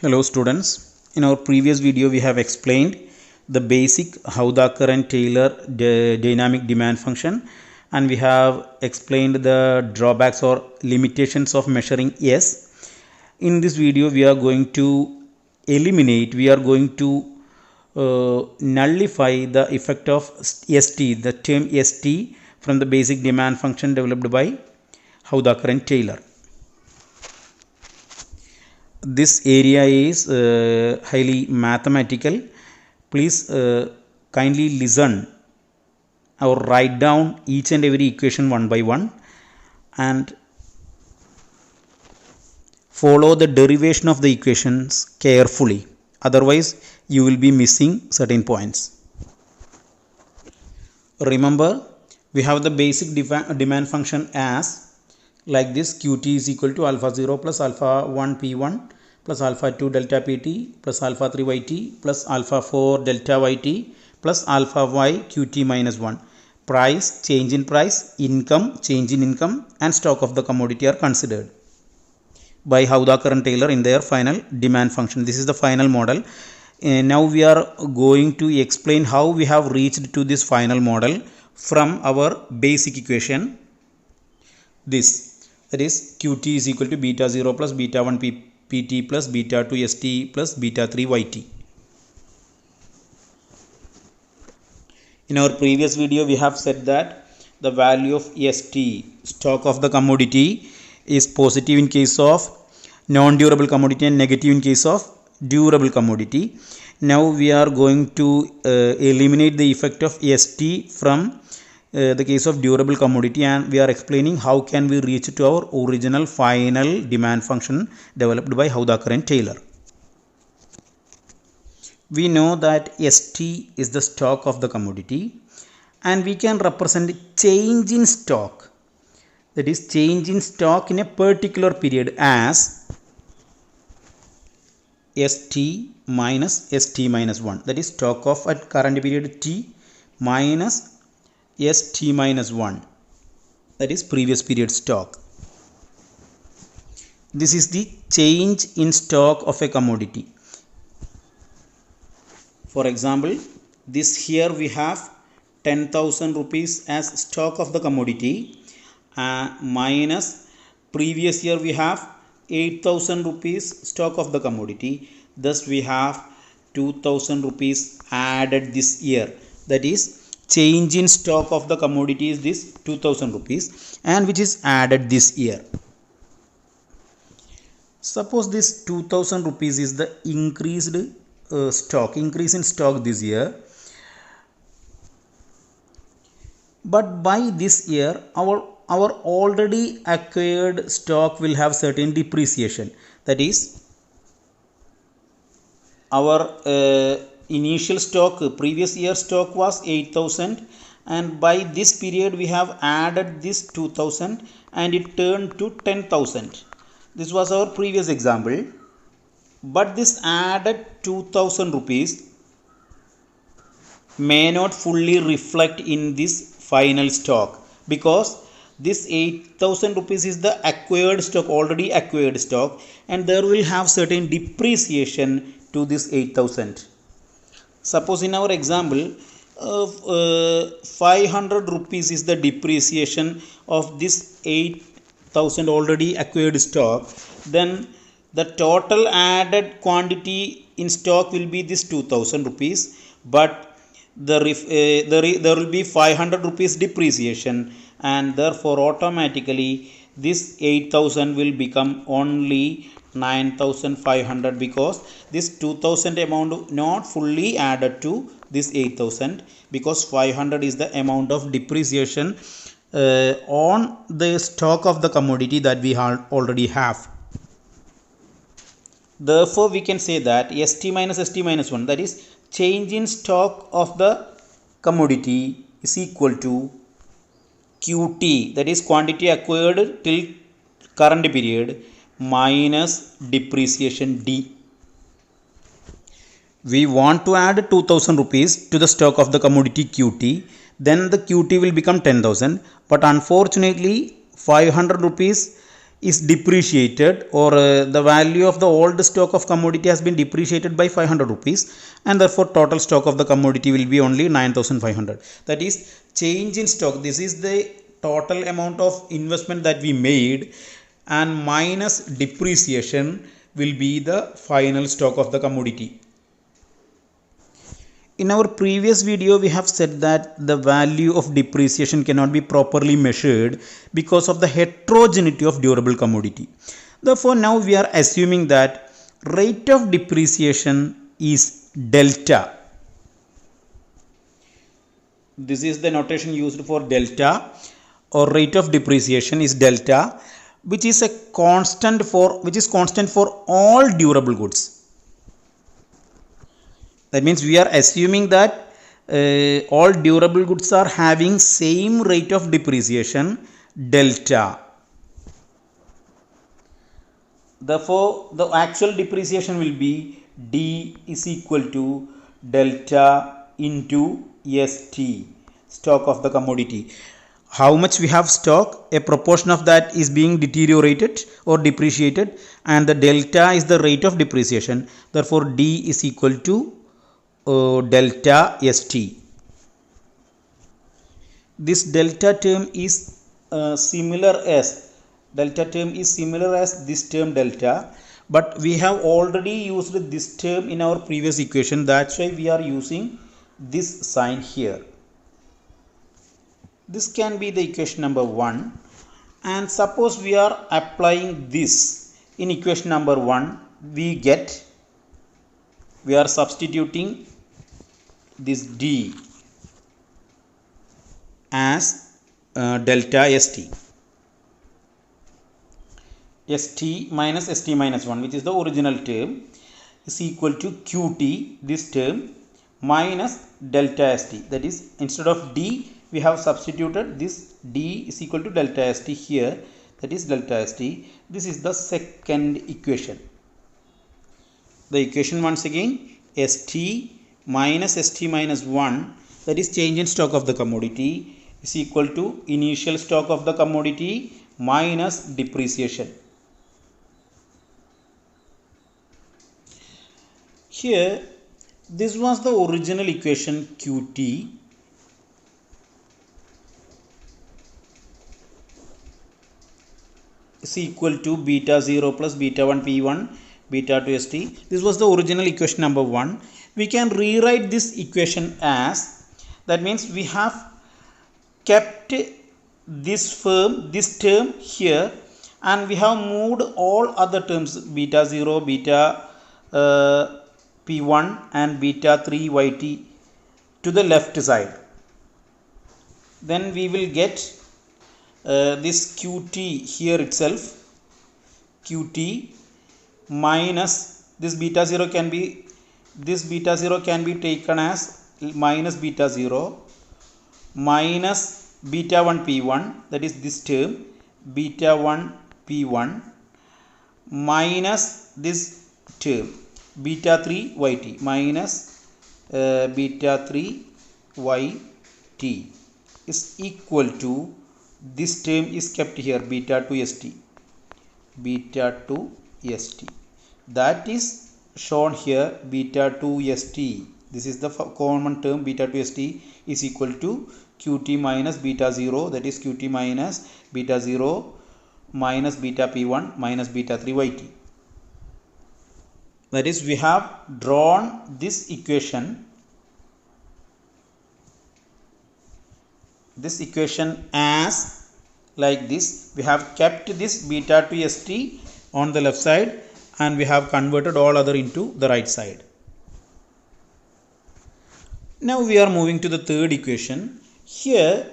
Hello students, in our previous video we have explained the basic Howdaker and Taylor dynamic demand function, and we have explained the drawbacks or limitations of measuring S. In this video we are going to nullify the effect of ST, the term ST from the basic demand function developed by Howdaker and Taylor. This area is highly mathematical. Please kindly listen or write down each and every equation one by one and follow the derivation of the equations carefully. Otherwise, you will be missing certain points. Remember, we have the basic demand function as like this: qt is equal to alpha 0 plus alpha 1 p1 plus alpha 2 delta pt plus alpha 3 yt plus alpha 4 delta yt plus alpha y qt minus 1. Price, change in price, income, change in income, and stock of the commodity are considered by Howdaker and Taylor in their final demand function. This is the final model. Now we are going to explain how we have reached to this final model from our basic equation. That is qt is equal to beta 0 plus beta 1 pt plus beta 2 st plus beta 3 yt. In our previous video we have said that the value of st, stock of the commodity, is positive in case of non-durable commodity and negative in case of durable commodity. Now we are going to eliminate the effect of st from the case of durable commodity, and we are explaining how can we reach to our original final demand function developed by Howdaker and Taylor. We know that ST is the stock of the commodity, and we can represent change in stock, that is change in stock in a particular period, as ST minus ST minus 1, that is stock of at current period T minus ST minus 1, that is previous period stock. This is the change in stock of a commodity. For example, this here we have 10,000 rupees as stock of the commodity minus previous year we have 8,000 rupees stock of the commodity. Thus we have 2,000 rupees added this year, that is change in stock of the commodity is this 2,000 rupees, and which is added this year. Suppose this 2,000 rupees is the increased increase in stock this year, but by this year our already acquired stock will have certain depreciation, that is our initial stock, previous year stock was 8,000, and by this period we have added this 2,000 and it turned to 10,000. This was our previous example, but this added 2,000 rupees may not fully reflect in this final stock, because this 8,000 rupees is the acquired stock, already acquired stock, and there will have certain depreciation to this 8,000. Suppose in our example 500 rupees is the depreciation of this 8,000 already acquired stock, then the total added quantity in stock will be this 2,000 rupees, but there will be 500 rupees depreciation, and therefore automatically this 8,000 will become only 9,500, because this 2,000 amount not fully added to this 8,000, because 500 is the amount of depreciation on the stock of the commodity that we already have. Therefore we can say that ST minus ST minus 1, that is change in stock of the commodity, is equal to QT, that is quantity acquired till current period, minus depreciation D. We want to add 2,000 rupees to the stock of the commodity QT, then the QT will become 10,000, but unfortunately 500 rupees is depreciated, or the value of the old stock of commodity has been depreciated by 500 rupees, and therefore total stock of the commodity will be only 9500. That is change in stock. This is the total amount of investment that we made, and minus depreciation will be the final stock of the commodity. In our previous video, we have said that the value of depreciation cannot be properly measured because of the heterogeneity of durable commodity. Therefore, now we are assuming that rate of depreciation is delta. This is the notation used for delta, or rate of depreciation is delta, which is constant for all durable goods. That means we are assuming that all durable goods are having same rate of depreciation, delta. Therefore, the actual depreciation will be D is equal to delta into ST, stock of the commodity. How much we have stock, a proportion of that is being deteriorated or depreciated, and the delta is the rate of depreciation. Therefore, D is equal to delta ST. This delta term is similar as this term delta, but we have already used this term in our previous equation. That's why we are using this sign here. This can be the equation number 1, and suppose we are applying this in equation number 1, we are substituting this D as delta ST. ST minus ST minus 1, which is the original term, is equal to QT, this term, minus delta ST. That is, instead of D, we have substituted this D is equal to delta ST here. That is delta ST. This is the second equation. The equation once again, ST minus ST minus 1, that is change in stock of the commodity, is equal to initial stock of the commodity minus depreciation. Here, this was the original equation QT. Is equal to beta 0 plus beta 1 P1 beta 2 ST. This was the original equation number 1. We can rewrite this equation as, that means we have kept this term here, and we have moved all other terms beta 0, beta P1 and beta 3 YT to the left side. Then we will get this QT here itself, QT minus this beta 0 can be taken as minus beta 0 minus beta 1 P1, that is this term beta 1 P1, minus this term beta 3 YT minus beta 3 YT is equal to, this term is kept here, beta 2 ST, that is shown here, beta 2 ST. This is the common term, beta 2 ST is equal to QT minus beta 0, that is QT minus beta 0 minus beta P1 minus beta 3 YT. That is, we have drawn this equation as like this. We have kept this beta 2 ST on the left side, and we have converted all other into the right side. Now we are moving to the third equation. Here,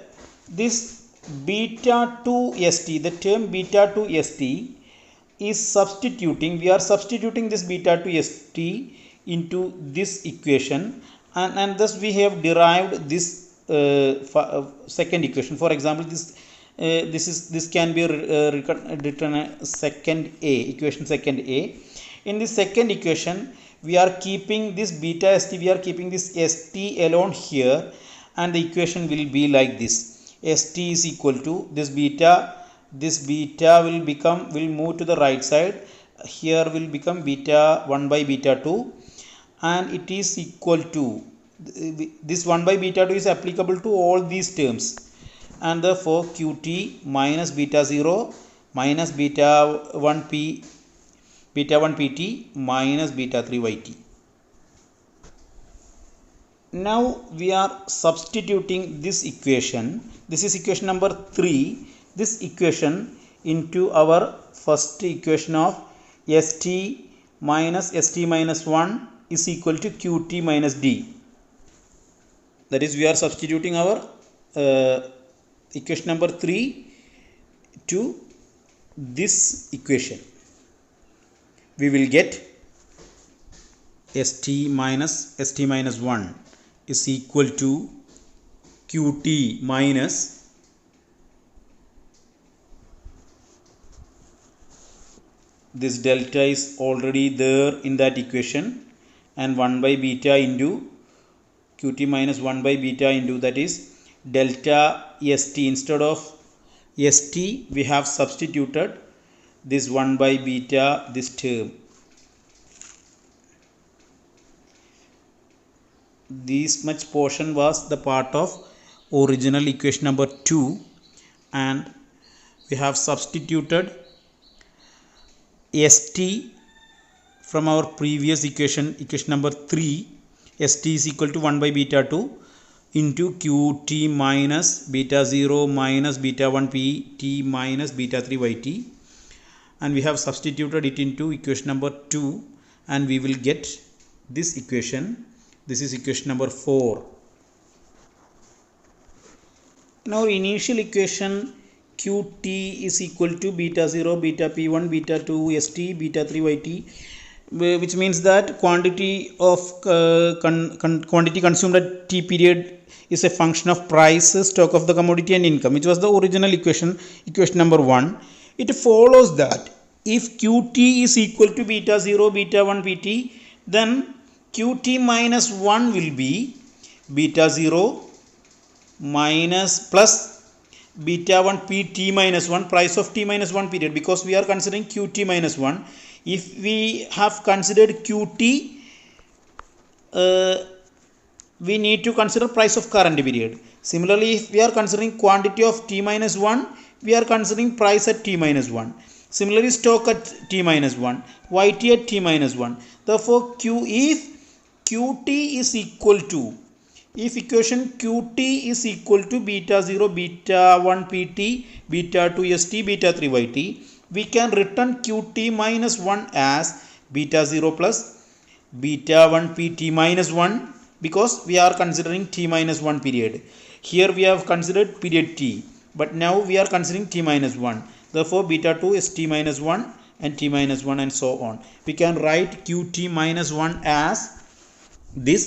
this beta 2 ST, the term beta 2 ST is we are substituting this beta 2 ST into this equation, and thus we have derived this second equation. For example, this can be written equation second A. In this second equation, we are keeping this beta ST, we are keeping this ST alone here, and the equation will be like this. ST is equal to this beta this beta will move to the right side. Here will become beta 1 by beta 2, and it is equal to this 1 by beta 2 is applicable to all these terms, and therefore qt minus beta 0 minus beta 1 pt minus beta 3 yt. Now we are substituting this equation, this is equation number 3, this equation into our first equation of st minus st minus 1 is equal to qt minus d. That is, we are substituting our equation number 3 to this equation. We will get st minus 1 is equal to qt minus this delta is already there in that equation, and 1 by beta into qt minus 1 by beta into, that is delta st. Instead of st we have substituted this 1 by beta, this term. This much portion was the part of original equation number 2, and we have substituted st from our previous equation number 3. St is equal to 1 by beta 2 into qt minus beta 0 minus beta 1 pt minus beta 3 yt, and we have substituted it into equation number 2, and we will get this equation. This is equation number 4. Now initial equation qt is equal to beta 0 beta p1 beta 2 st beta 3 yt, which means that quantity consumed at t period is a function of price, stock of the commodity, and income, which was the original equation number 1. It follows that if qt is equal to beta 0 beta 1 pt, then qt minus 1 will be beta 0 minus plus beta 1 pt minus 1, price of t minus 1 period, because we are considering qt minus 1. If we have considered qt, we need to consider price of current period. Similarly, if we are considering quantity of t minus 1, we are considering price at t minus 1. Similarly, stock at t minus 1, yt at t minus 1. Therefore, if qt is equal to, if equation qt is equal to beta 0 beta 1 pt beta 2 st beta 3 yt, we can return qt minus 1 as beta 0 plus beta 1 pt minus 1, because we are considering t minus 1 period. Here we have considered period t, but now we are considering t minus 1. Therefore beta 2 is t minus 1 and t minus 1 and so on. We can write qt minus 1 as this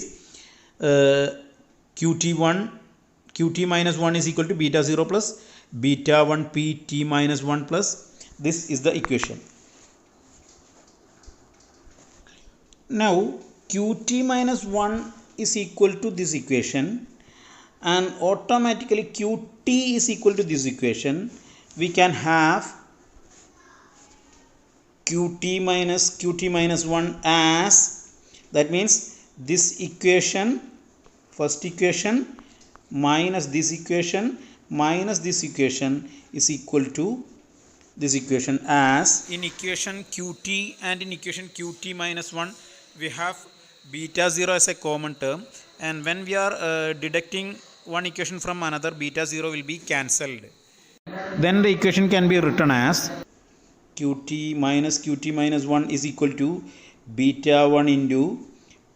qt minus 1 is equal to beta 0 plus beta 1 pt minus 1 plus, this is the equation. Now qt minus 1 is equal to this equation, and automatically qt is equal to this equation. We can have qt minus 1 as, that means this equation, first equation minus this equation minus this equation is equal to this equation as, in equation qt and in equation qt minus 1 we have beta 0 as a common term, and when we are deducting one equation from another, beta 0 will be cancelled. Then the equation can be written as qt minus 1 is equal to beta 1 into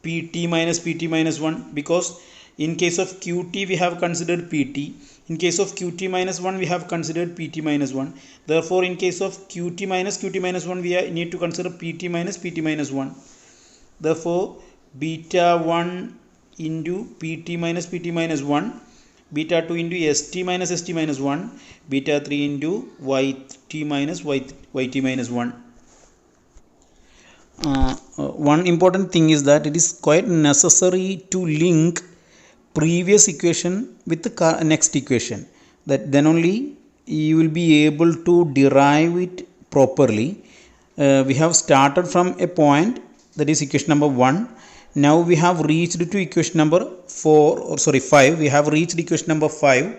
pt minus 1, because in case of qt we have considered pt, in case of qt minus 1 we have considered pt minus 1. Therefore in case of qt minus 1 we need to consider pt minus 1. Therefore beta 1 into pt minus 1, beta 2 into st minus 1, beta 3 into yt minus 1. One important thing is that it is quite necessary to link previous equation with the next equation, that then only you will be able to derive it properly. We have started from a point, that is equation number 1. Now we have reached to equation number 5. We have reached equation number 5.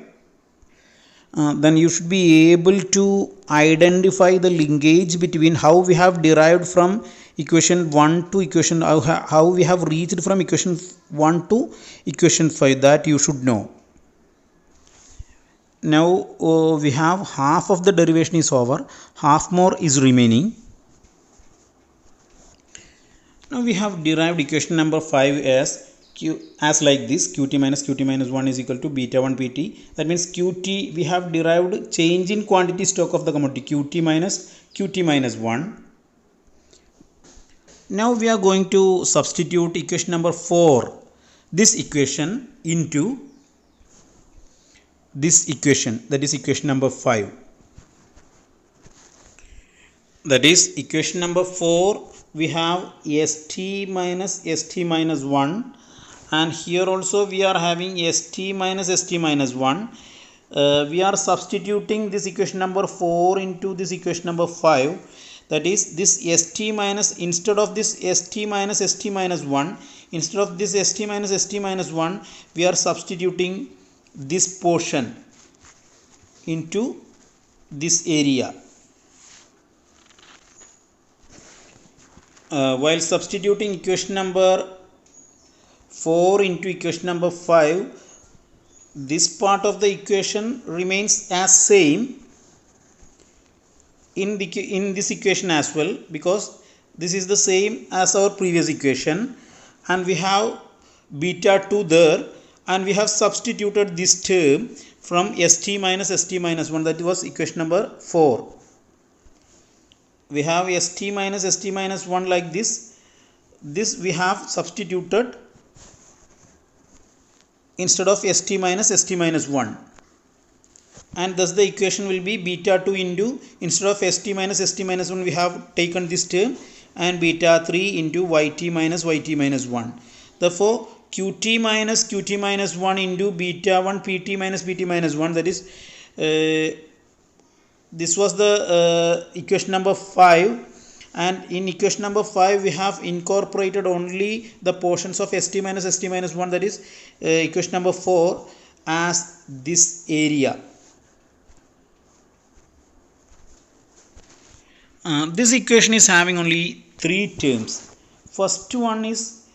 Then you should be able to identify the linkage between how we have derived from equation 1 to equation, how we have reached from equation 1 to equation 5, that you should know. Now we have half of the derivation is over, half more is remaining. Now we have derived equation number 5 as like this: qt minus 1 is equal to beta 1 pt. That means qt, we have derived change in quantity stock of the commodity, qt minus 1. Now we are going to substitute equation number 4, this equation, into this equation, that is equation number 5. That is equation number 4, we have st minus 1, and here also we are having st minus 1. We are substituting this equation number 4 into this equation number 5. That is, this st minus, instead of this st minus 1, instead of this st minus 1, we are substituting this portion into this area. While substituting equation number 4 into equation number 5, this part of the equation remains as same in this equation as well, because this is the same as our previous equation, and we have beta 2 there, and we have substituted this term from st minus 1, that was equation number 4. We have st minus 1 like this. This we have substituted instead of st minus 1, and thus the equation will be beta 2 into, instead of st minus 1, we have taken this term, and beta 3 into yt minus 1. Therefore qt minus 1 into beta 1 pt minus 1, that is this was the equation number 5, and in equation number 5 we have incorporated only the portions of st minus 1, that is equation number 4, as this area. This equation is having only 3 terms. First one is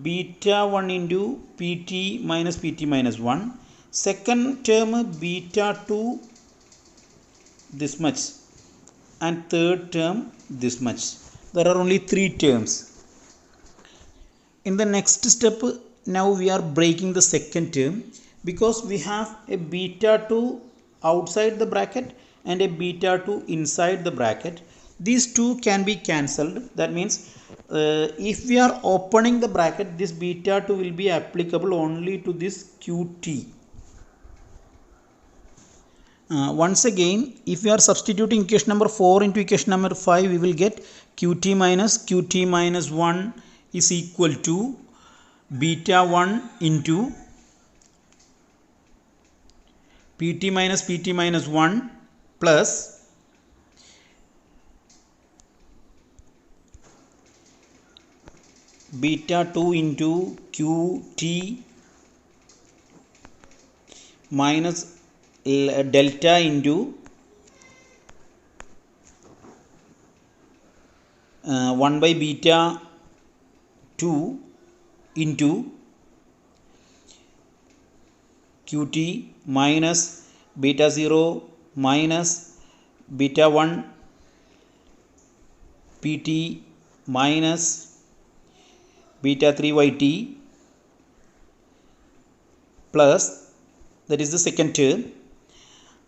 beta 1 into pt minus 1. Second term beta 2 this much, and third term this much. There are only 3 terms. In the next step, now we are breaking the second term, because we have a beta 2 outside the bracket and a beta 2 inside the bracket. These two can be cancelled. That means if we are opening the bracket, this beta 2 will be applicable only to this qt. Once again, if we are substituting equation number 4 into equation number 5, we will get qt minus 1 is equal to beta 1 into pt minus 1 plus beta 2 into qt minus delta into 1 by beta 2 into qt minus beta 0 minus beta 1 pt minus beta 3 yt plus, that is the second term,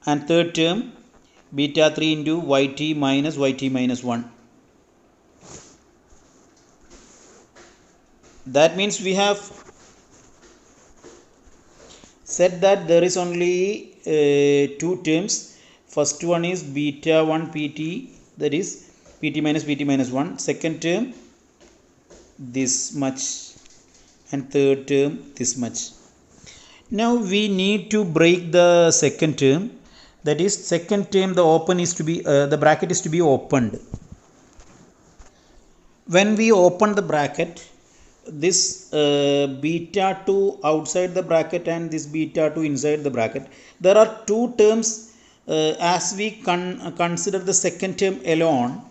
and third term beta 3 into yt minus 1. That means we have said that there is only 2 terms. First one is beta 1 pt, that is pt minus 1. Second term this much, and third term this much. Now we need to break the second term. That is, second term the bracket is to be opened. When we open the bracket, this beta 2 outside the bracket and this beta 2 inside the bracket, there are two terms. As we consider the second term alone,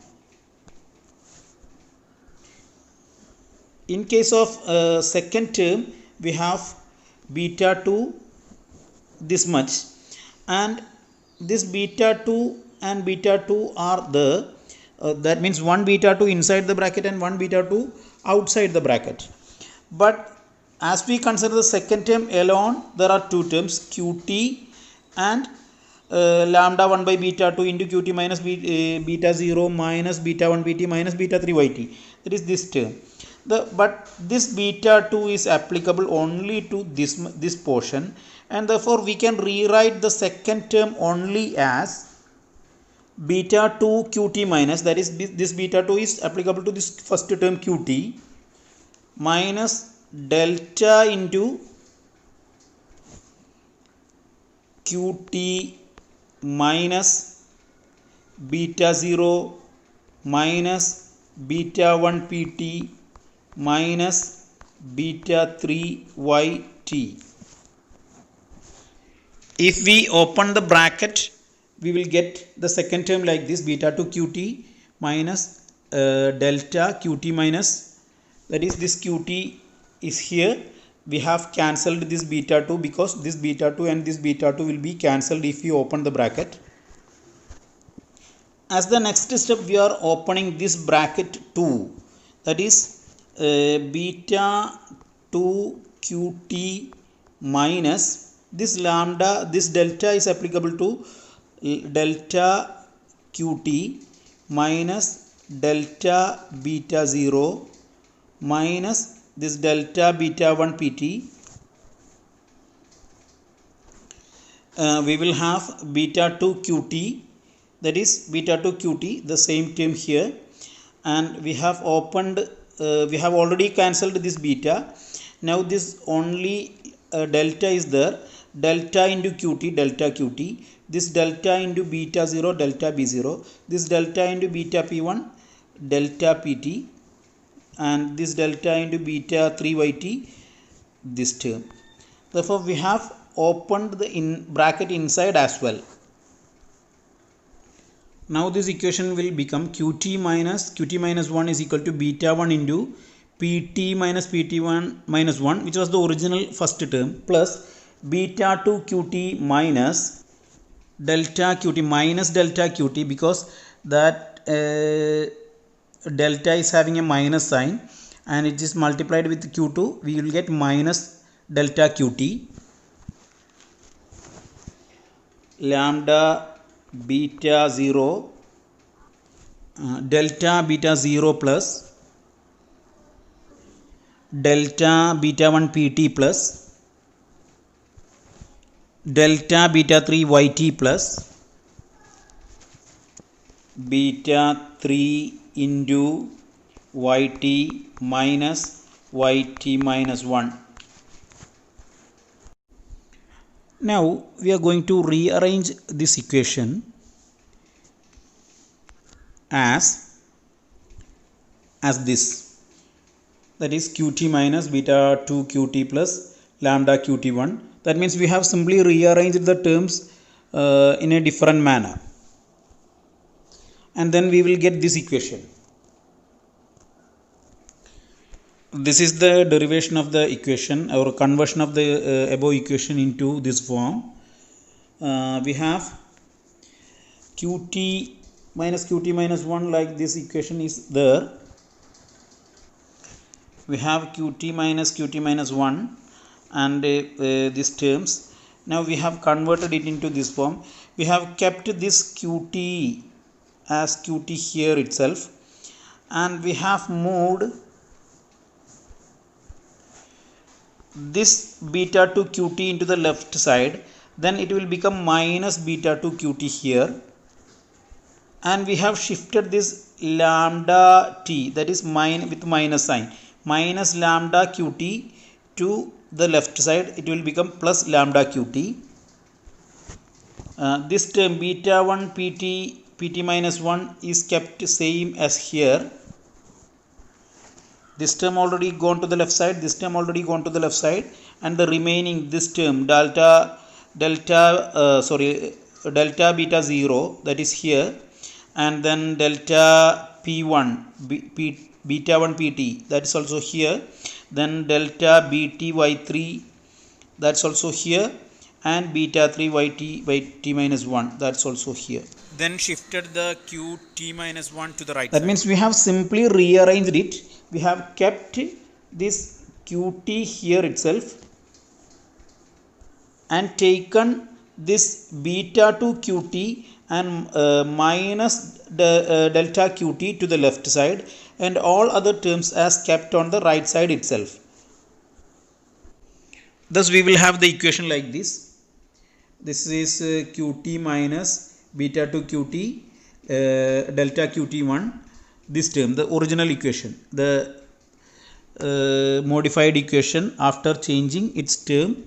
in case of second term, we have beta 2 this much, and this beta 2 and beta 2 are the that means one beta 2 inside the bracket and one beta 2 outside the bracket. But as we consider the second term alone, there are two terms, qt and lambda 1 by beta 2 into qt minus beta 0 minus beta 1 pt minus beta 3 yt. That is this term. But this beta 2 is applicable only to this portion, and therefore we can rewrite the second term only as beta 2 qt minus, that is this beta 2 is applicable to this first term qt minus delta into qt minus beta 0 minus beta 1 pt minus beta 3 yt. If we open the bracket, we will get the second term like this, beta 2 qt minus delta qt minus, that is this qt is here. We have cancelled this beta 2 because this beta 2 and this beta 2 will be cancelled if we open the bracket. As the next step, we are opening this bracket 2, that is beta 2 qt minus this lambda, this delta is applicable to delta qt minus delta beta 0 minus this delta beta 1 pt. We will have beta 2 qt, that is beta 2 qt, the same term here, and we have opened we have already cancelled this beta. Now this only delta is there, delta into qt, delta qt, this delta into beta 0, delta b0, this delta into beta p1, delta pt, and this delta into beta 3 yt, this term. Therefore we have opened the bracket inside as well. Now this equation will become qt minus 1 is equal to beta 1 into pt minus pt1 minus 1, which was the original first term, plus beta 2 qt minus delta qt minus delta qt, because that delta is having a minus sign and it is multiplied with q2, we will get minus delta qt, lambda beta 0 delta beta 0 plus delta beta 1 pt plus delta beta 3 yt plus beta 3 into yt minus yt minus 1. Now we are going to rearrange this equation as this, that is qt minus beta 2 qt plus lambda qt1. That means we have simply rearranged the terms in a different manner, and then we will get this equation. This is the derivation of the equation or conversion of the above equation into this form. We have qt minus 1, like this equation is there. We have qt minus 1 and these terms. Now we have converted it into this form. We have kept this qt as qt here itself, and we have moved this beta 2 qt into the left side, then it will become minus beta 2 qt here, and we have shifted this lambda t, that is with minus sign, minus lambda qt to the left side, it will become plus lambda qt, This term beta 1 pt minus 1 is kept same as here. This term already gone to the left side, this term already gone to the left side, and the remaining this term delta beta 0, that is here, and then delta p1 beta 1 pt, that is also here, then delta bt y3, that's also here, and beta 3 yt minus 1, that's also here. Then shifted the qt minus 1 to the right that side. Means we have simply rearranged it. We have kept this qt here itself and taken this beta to qt and minus the delta qt to the left side, and all other terms as kept on the right side itself. Thus we will have the equation like this. This is qt minus beta to qt delta qt1, this term, the original equation, the modified equation after changing its term.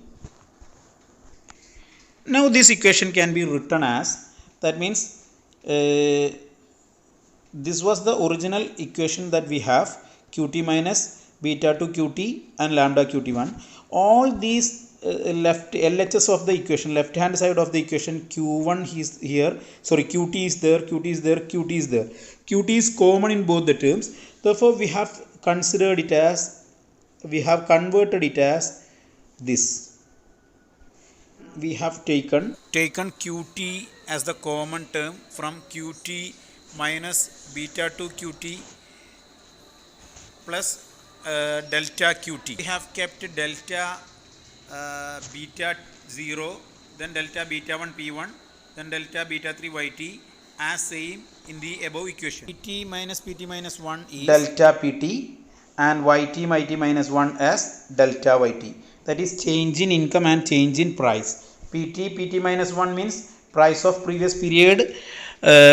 Now this equation can be written as, that means this was the original equation that we have, qt minus beta to qt and lambda qt1. All these left LHS of the equation, left hand side of the equation, q1 is here, sorry, qt is there, qt is there, qt is there. Qt is common in both the terms. Therefore we have considered it as, we have converted it as this. We have taken qt as the common term from qt minus beta to qt plus delta qt. We have kept delta beta 0, then delta beta 1 p1, then delta beta 3 yt as same in the above equation. pt minus 1 is delta pt and yt minus 1 as delta yt. That is change in income and change in price. pt minus 1 means price of previous period,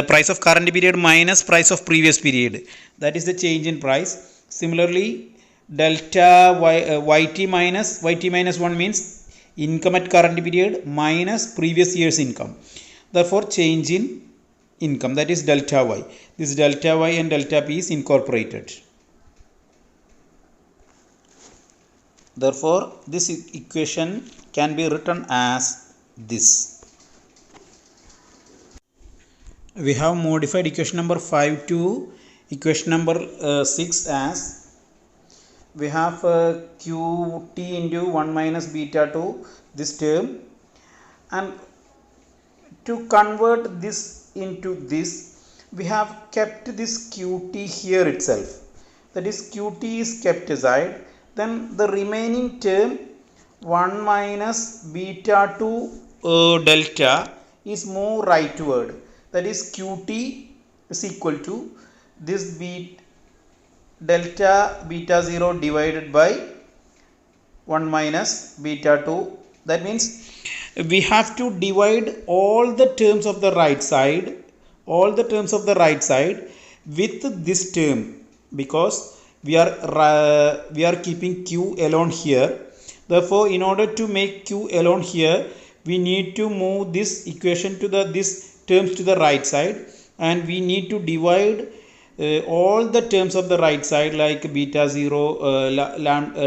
price of current period minus price of previous period. That is the change in price. Similarly, delta yt minus 1 means income at current period minus previous year's income. Therefore change in income, that is delta y. This delta y and delta p is incorporated. Therefore this equation can be written as this. We have modified equation number 5 to equation number 6 as, we have qt into 1 minus beta to this term, and to convert this into this, we have kept this qt here itself, that is qt is kept aside. Then the remaining term 1 minus beta to delta is moved rightward, that is qt is equal to this delta beta 0 divided by 1 minus beta 2. That means we have to divide all the terms of the right side, with this term, because we are keeping q alone here. Therefore in order to make q alone here, we need to move this equation to this terms to the right side, and we need to divide all the terms of the right side like beta 0,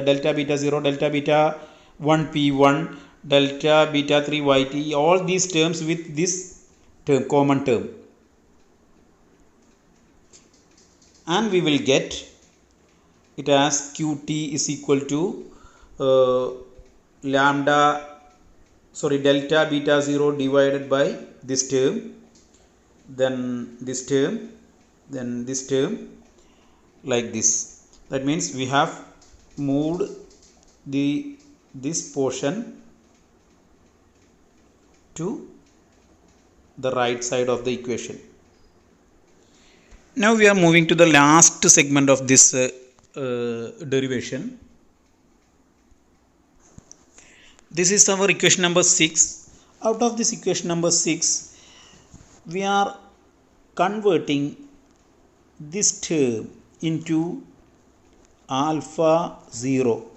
delta beta 0, delta beta 1 p1, delta beta 3 yt, all these terms with this term, common term, and we will get it as qt is equal to delta beta 0 divided by this term, then this term, then this term, like this. That means we have moved this portion to the right side of the equation. Now we are moving to the last segment of this derivation. This is our equation number 6. Out of this equation number 6, we are converting this term into alpha 0,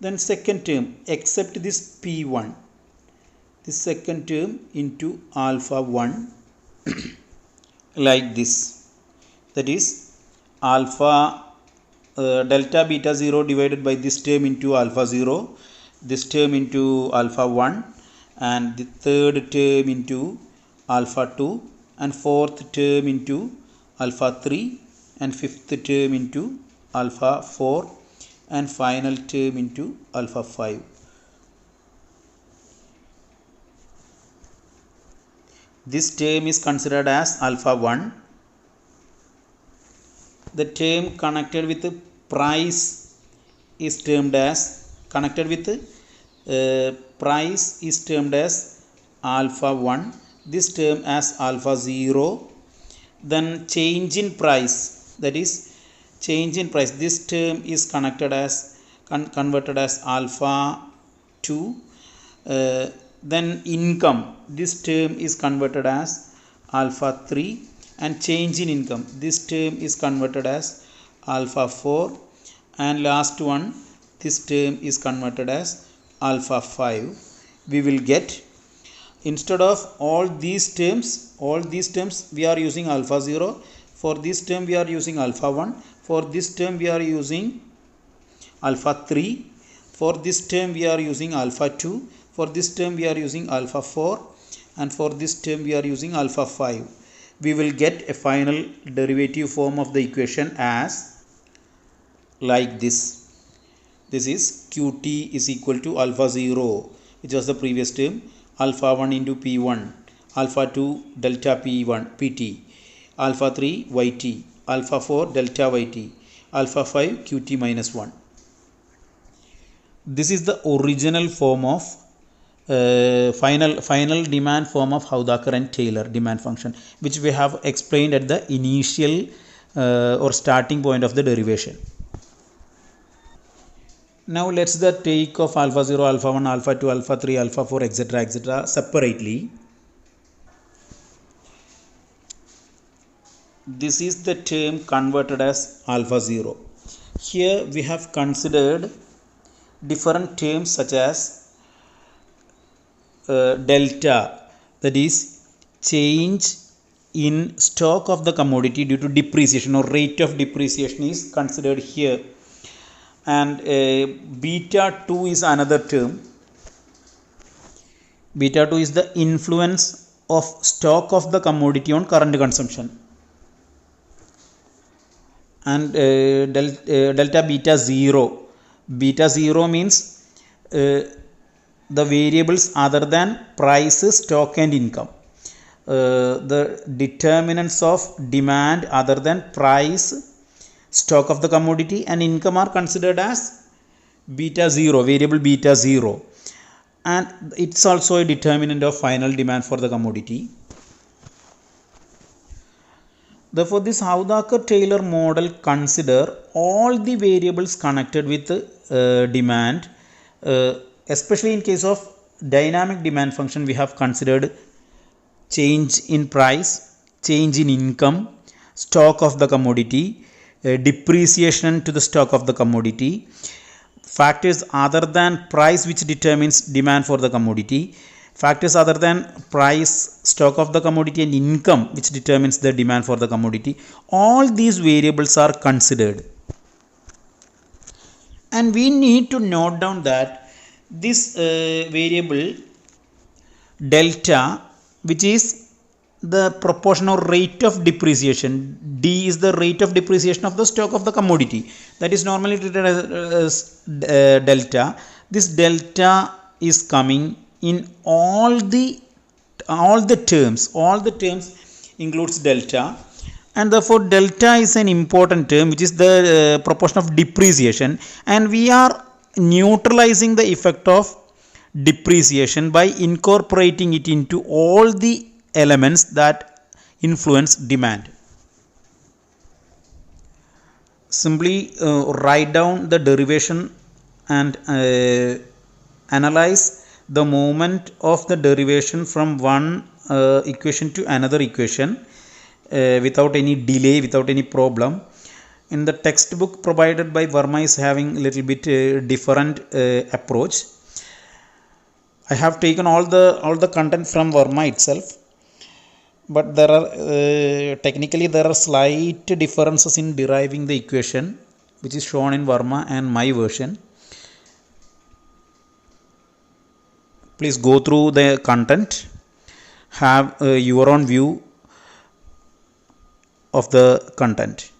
then second term, except this p1, this second term into alpha 1 like this. That is alpha delta beta 0 divided by this term into alpha 0, this term into alpha 1, and the third term into alpha 2, and fourth term into alpha 3, and fifth term into alpha 4, and final term into alpha 5. This term is considered as alpha 1. The term connected with price is termed as alpha 1. This term as alpha 0. Then change in price, that is change in price, this term is connected as converted as alpha 2. Then income, this term is converted as alpha 3, and change in income, this term is converted as alpha 4, and last one, this term is converted as alpha 5. We will get, instead of all these terms we are using alpha 0. For this term we are using alpha 1. For this term we are using alpha 3. For this term we are using alpha 2. For this term we are using alpha 4, and for this term we are using alpha 5. We will get a final derivative form of the equation as like this. This is qt is equal to alpha 0, which was the previous term, alpha 1 into p1, alpha 2 delta p1 pt, alpha 3 yt, alpha 4 delta yt, alpha 5 qt minus 1. This is the original form of final demand form of Houdaker and Taylor demand function, which we have explained at the initial or starting point of the derivation. Now let's the take of alpha 0, alpha 1, alpha 2, alpha 3, alpha 4, etc. separately. This is the term converted as alpha 0. Here we have considered different terms such as delta, that is change in stock of the commodity due to depreciation or rate of depreciation is considered here, and beta 2 is another term. Beta 2 is the influence of stock of the commodity on current consumption, and delta beta 0. Beta 0 means the variables other than price, stock and income. The determinants of demand other than price, stock of the commodity and income are considered as beta 0, variable beta 0, and it's also a determinant of final demand for the commodity. Therefore, this Houdaker-Taylor model consider all the variables connected with demand. Especially in case of dynamic demand function, we have considered change in price, change in income, stock of the commodity, depreciation to the stock of the commodity, factors other than price which determines demand for the commodity, factors other than price, stock of the commodity and income which determines the demand for the commodity. All these variables are considered, and we need to note down that this variable delta, which is the proportion or rate of depreciation, D is the rate of depreciation of the stock of the commodity, that is normally treated as delta. This delta is coming in all the terms includes delta, and therefore delta is an important term, which is the proportion of depreciation, and we are neutralizing the effect of depreciation by incorporating it into all the elements that influence demand. Simply write down the derivation and analyze the moment of the derivation from one equation to another equation without any delay, without any problem. In the textbook provided by Verma is having a little bit different approach. I have taken all the content from Verma itself, but there are technically there are slight differences in deriving the equation, which is shown in Verma and my version. Please go through the content, have your own view of the content.